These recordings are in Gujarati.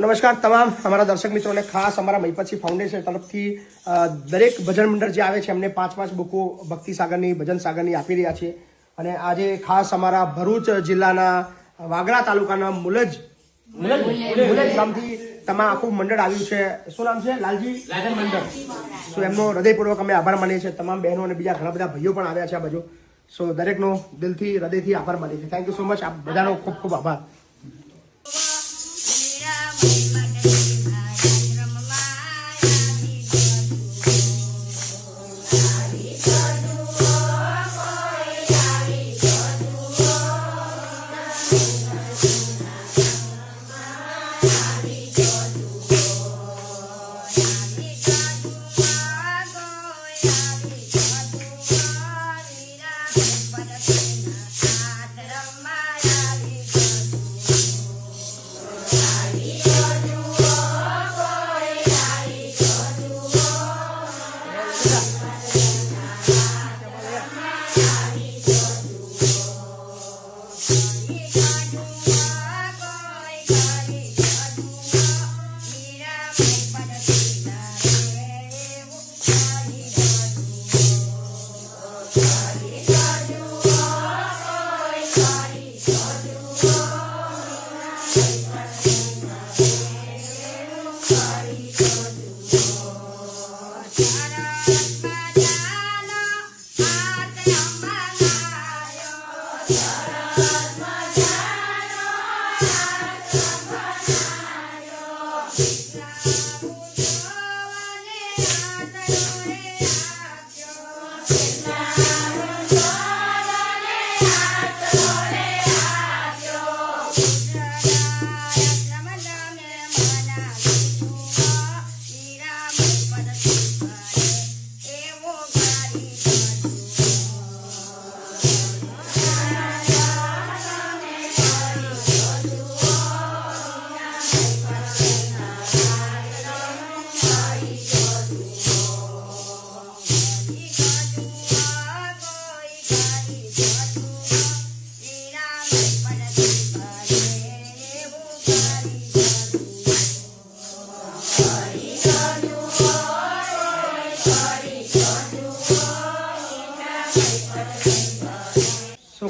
નમસ્કાર તમામ અમારા દર્શક મિત્રોને, ખાસ અમારા મહીપતસિંહ ફાઉન્ડેશન તરફથી દરેક ભજન મંડળ જે આવે છે એમને 5 બુકો ભક્તિ સાગરની, ભજન સાગરની આપી રહ્યા છે. અને આજે ખાસ અમારા ભરૂચ જિલ્લાના વાગરા તાલુકાના મુલજ ગામથી તમામ આખું મંડળ આવ્યું છે. શું નામ છે? લાલજી મંડળ. સો એમનો હૃદયપૂર્વક અમે આભાર માનીએ છીએ. તમામ બહેનો અને બીજા ઘણા બધા ભાઈઓ પણ આવ્યા છે આ બાજુ. સો દરેકનો દિલથી, હૃદયથી આભાર માનીએ છીએ. Thank you so much. આપ બધાનો ખૂબ ખૂબ આભાર.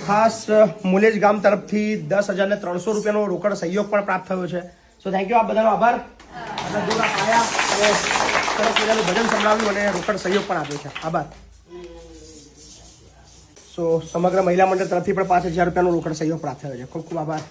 ખાસ મુલેજ ગામ તરફથી 10,300 રૂપિયાનો રોકડ સહયોગ પણ પ્રાપ્ત થયો છે. So thank you. આ બધાનો આભાર. ભજન સંભળાવ્યું અને રોકડ સહયોગ પણ આપ્યો છે. આભાર. સો સમગ્ર મહિલા મંડળ તરફથી પણ 5,000 રૂપિયાનો રોકડ સહયોગ પ્રાપ્ત થયો છે. ખૂબ ખૂબ આભાર.